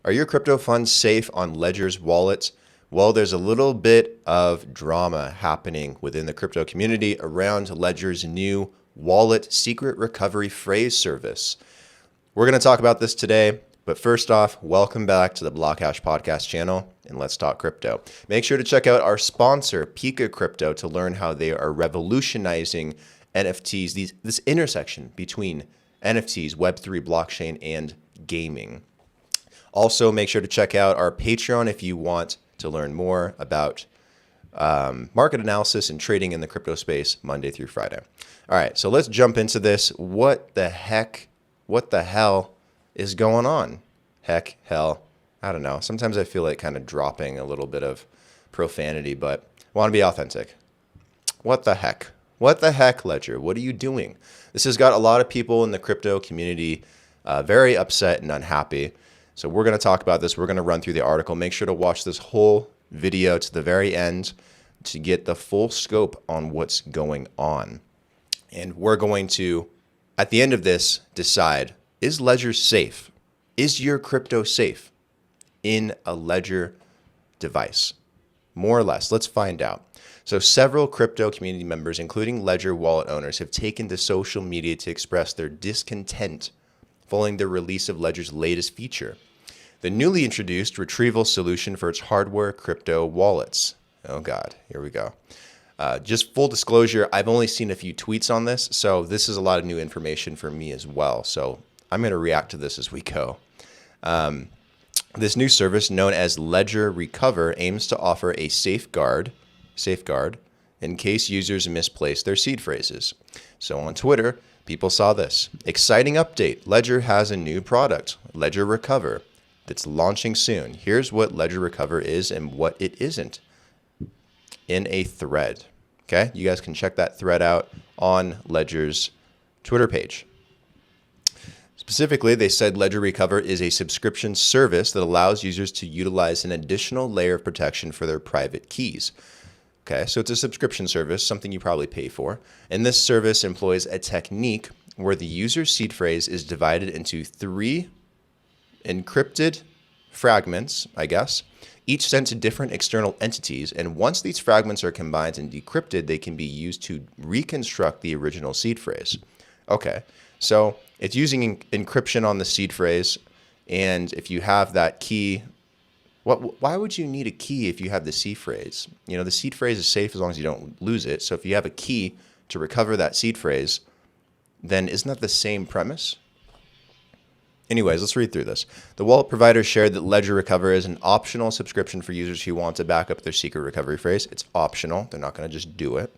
Are your crypto funds safe on Ledger's wallet? Well, there's a little bit of drama happening within the crypto community around Ledger's new wallet secret recovery phrase service. We're going to talk about this today, but first off, welcome back to the Backlash podcast channel, and let's talk crypto. Make sure to check out our sponsor, Pika Crypto, to learn how they are revolutionizing NFTs, this intersection between NFTs, Web3 blockchain, and gaming. Also, make sure to check out our Patreon if you want to learn more about market analysis and trading in the crypto space Monday through Friday. All right, so let's jump into this. What the hell is going on? Heck, hell, I don't know. Sometimes I feel like kind of dropping a little bit of profanity, but I want to be authentic. What the heck? What the heck, Ledger? What are you doing? This has got a lot of people in the crypto community very upset and unhappy. So we're going to talk about this. We're going to run through the article. Make sure to watch this whole video to the very end to get the full scope on what's going on. And we're going to, at the end of this, decide, is Ledger safe? Is your crypto safe in a Ledger device? More or less. Let's find out. So several crypto community members, including Ledger wallet owners, have taken to social media to express their discontent following the release of Ledger's latest feature, the newly introduced retrieval solution for its hardware crypto wallets. Oh God, here we go. Just full disclosure, I've only seen a few tweets on this, so this is a lot of new information for me as well. So I'm going to react to this as we go. This new service, known as Ledger Recover, aims to offer a safeguard in case users misplace their seed phrases. So on Twitter, people saw this. Exciting update. Ledger has a new product, Ledger Recover, that's launching soon. Here's what Ledger Recover is and what it isn't in a thread. Okay, you guys can check that thread out on Ledger's Twitter page. Specifically, they said Ledger Recover is a subscription service that allows users to utilize an additional layer of protection for their private keys. Okay, so it's a subscription service, something you probably pay for. And this service employs a technique where the user's seed phrase is divided into 3 encrypted fragments, I guess, each sent to different external entities. And once these fragments are combined and decrypted, they can be used to reconstruct the original seed phrase. Okay, so it's using encryption on the seed phrase. And if you have that key, why would you need a key if you have the seed phrase? You know, the seed phrase is safe as long as you don't lose it. So if you have a key to recover that seed phrase, then isn't that the same premise? Anyways, let's read through this. The wallet provider shared that Ledger Recover is an optional subscription for users who want to back up their secret recovery phrase. It's optional. They're not going to just do it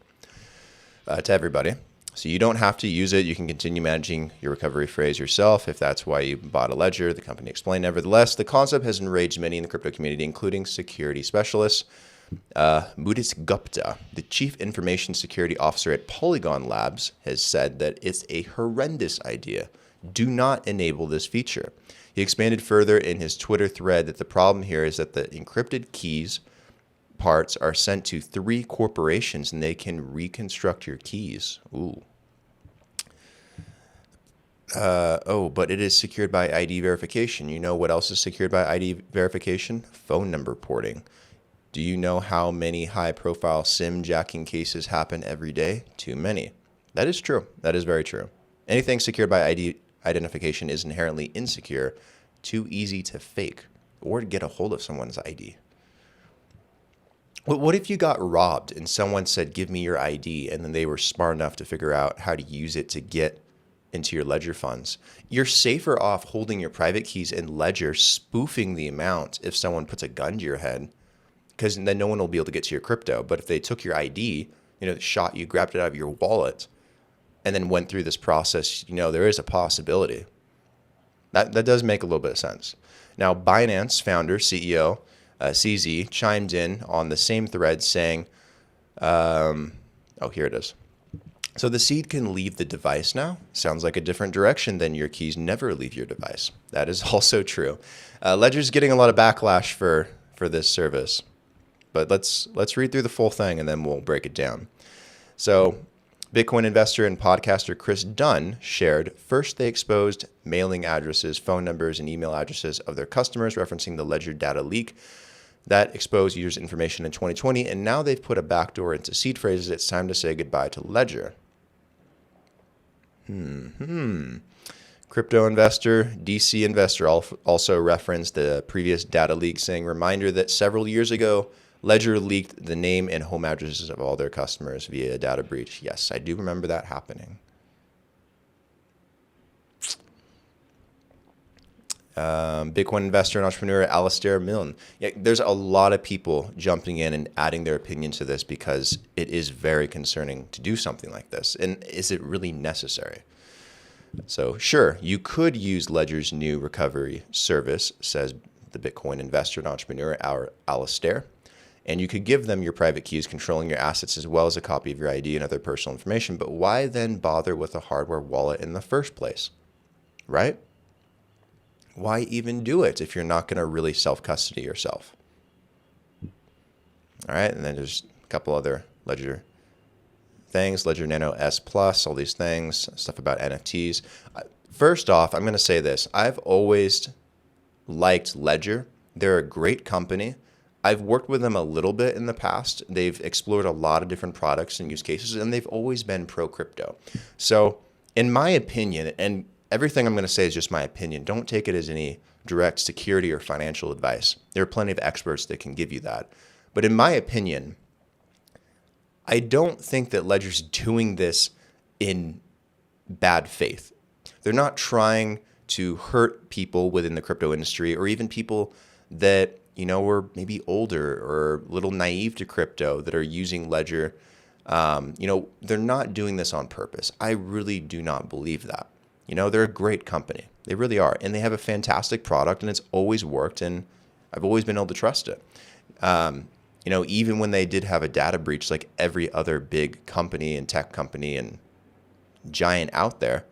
to everybody. So you don't have to use it. You can continue managing your recovery phrase yourself if that's why you bought a Ledger, the company explained. Nevertheless, the concept has enraged many in the crypto community, including security specialists. Mudit Gupta, the chief information security officer at Polygon Labs, has said that it's a horrendous idea. Do not enable this feature. He expanded further in his Twitter thread that the problem here is that the encrypted keys parts are sent to 3 corporations and they can reconstruct your keys. Ooh. But it is secured by ID verification. You know what else is secured by ID verification? Phone number porting. Do you know how many high-profile SIM jacking cases happen every day? Too many. That is true. That is very true. Anything secured by ID identification is inherently insecure, too easy to fake, or to get a hold of someone's ID. What if you got robbed and someone said, give me your ID, and then they were smart enough to figure out how to use it to get into your Ledger funds? You're safer off holding your private keys in Ledger, spoofing the amount if someone puts a gun to your head, because then no one will be able to get to your crypto. But if they took your ID, shot you, grabbed it out of your wallet, and then went through this process, there is a possibility. That does make a little bit of sense. Now, Binance founder, CEO, CZ, chimed in on the same thread saying, here it is. So the seed can leave the device now. Sounds like a different direction than your keys never leave your device. That is also true. Ledger's getting a lot of backlash for this service. But let's read through the full thing and then we'll break it down. So Bitcoin investor and podcaster Chris Dunn shared, first they exposed mailing addresses, phone numbers, and email addresses of their customers, referencing the Ledger data leak that exposed users' information in 2020, and now they've put a backdoor into seed phrases. It's time to say goodbye to Ledger. Crypto investor, DC investor also referenced the previous data leak, saying, reminder that several years ago, Ledger leaked the name and home addresses of all their customers via a data breach. Yes, I do remember that happening. Bitcoin investor and entrepreneur Alistair Milne. Yeah, there's a lot of people jumping in and adding their opinion to this because it is very concerning to do something like this. And is it really necessary? So sure, you could use Ledger's new recovery service, says the Bitcoin investor and entrepreneur Alistair. And you could give them your private keys controlling your assets as well as a copy of your ID and other personal information. But why then bother with a hardware wallet in the first place? Right? Why even do it if you're not going to really self-custody yourself? All right, and then there's a couple other Ledger things, Ledger Nano S Plus, all these things, stuff about NFTs. First off, I'm going to say this. I've always liked Ledger. They're a great company. I've worked with them a little bit in the past. They've explored a lot of different products and use cases, and they've always been pro-crypto. So in my opinion, and everything I'm going to say is just my opinion, don't take it as any direct security or financial advice. There are plenty of experts that can give you that. But in my opinion, I don't think that Ledger's doing this in bad faith. They're not trying to hurt people within the crypto industry or even people that, were maybe older or a little naive to crypto that are using Ledger. They're not doing this on purpose. I really do not believe that. They're a great company. They really are. And they have a fantastic product, and it's always worked, and I've always been able to trust it. Even when they did have a data breach, like every other big company and tech company and giant out there,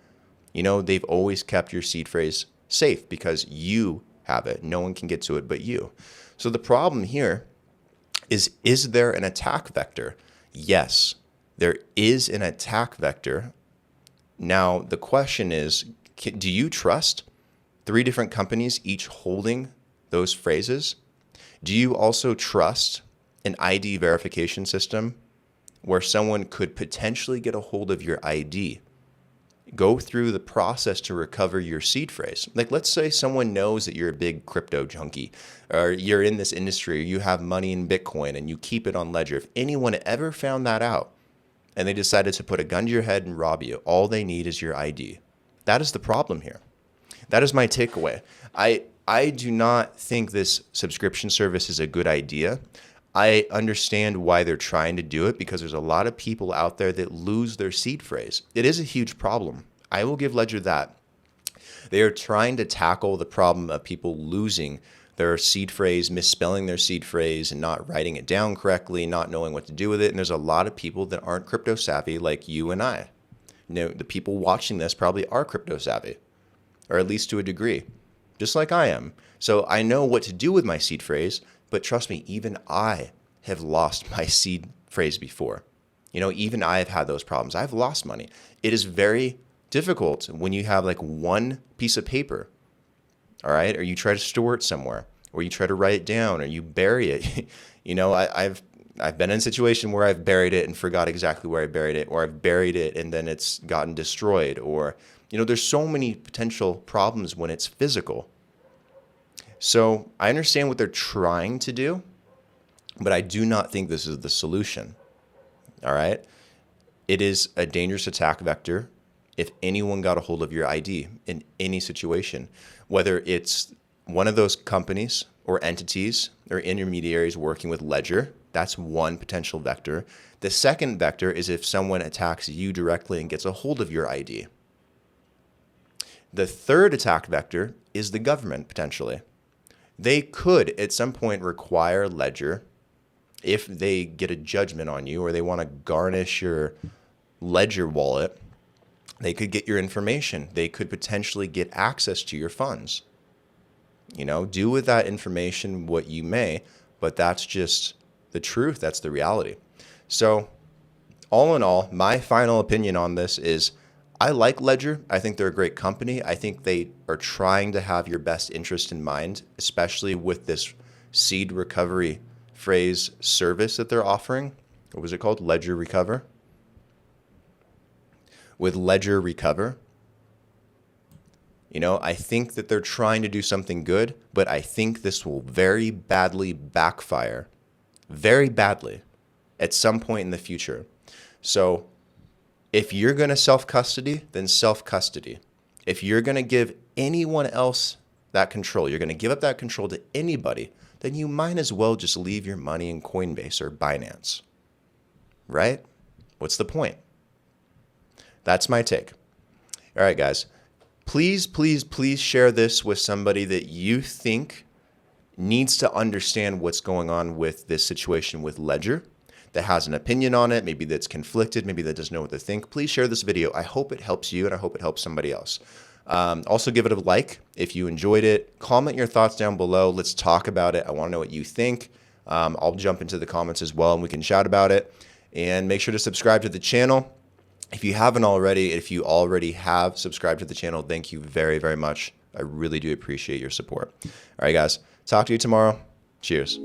they've always kept your seed phrase safe because you have it. No one can get to it but you. So the problem here is there an attack vector? Yes, there is an attack vector. Now, the question is, do you trust 3 different companies each holding those phrases? Do you also trust an ID verification system where someone could potentially get a hold of your ID, go through the process to recover your seed phrase? Like, let's say someone knows that you're a big crypto junkie, or you're in this industry, or you have money in Bitcoin and you keep it on Ledger. If anyone ever found that out and they decided to put a gun to your head and rob you, all they need is your ID. That is the problem here. That is my takeaway. I do not think this subscription service is a good idea. I understand why they're trying to do it because there's a lot of people out there that lose their seed phrase. It is a huge problem. I will give Ledger that. They are trying to tackle the problem of people losing their seed phrase, misspelling their seed phrase and not writing it down correctly, not knowing what to do with it. And there's a lot of people that aren't crypto savvy like you and I. The people watching this probably are crypto savvy, or at least to a degree, just like I am. So I know what to do with my seed phrase. But trust me, even I have lost my seed phrase before. Even I have had those problems. I've lost money. It is very difficult when you have like one piece of paper, all right? Or you try to store it somewhere, or you try to write it down, or you bury it. I've been in a situation where I've buried it and forgot exactly where I buried it, or I've buried it and then it's gotten destroyed, or, there's so many potential problems when it's physical. So I understand what they're trying to do, but I do not think this is the solution. All right? It is a dangerous attack vector if anyone got a hold of your ID in any situation, whether it's one of those companies or entities or intermediaries working with Ledger. That's one potential vector. The second vector is if someone attacks you directly and gets a hold of your ID. The third attack vector is the government, potentially. They could at some point require Ledger, if they get a judgment on you or they want to garnish your Ledger wallet, they could get your information. They could potentially get access to your funds. Do with that information what you may, but that's just the truth. That's the reality. So all in all, my final opinion on this is I like Ledger. I think they're a great company. I think they are trying to have your best interest in mind, especially with this seed recovery phrase service that they're offering. What was it called? Ledger Recover. With Ledger Recover, I think that they're trying to do something good, but I think this will very badly backfire, very badly, at some point in the future. So if you're going to self-custody, then self-custody. If you're going to give anyone else that control, you're going to give up that control to anybody, then you might as well just leave your money in Coinbase or Binance, right? What's the point? That's my take. All right, guys. Please, please, please share this with somebody that you think needs to understand what's going on with this situation with Ledger, that has an opinion on it, maybe that's conflicted, maybe that doesn't know what to think. Please share this video. I hope it helps you, and I hope it helps somebody else. Also, give it a like if you enjoyed it. Comment your thoughts down below. Let's talk about it. I want to know what you think. I'll jump into the comments as well, and we can chat about it. And make sure to subscribe to the channel. If you haven't already, if you already have subscribed to the channel, thank you very, very much. I really do appreciate your support. All right, guys. Talk to you tomorrow. Cheers.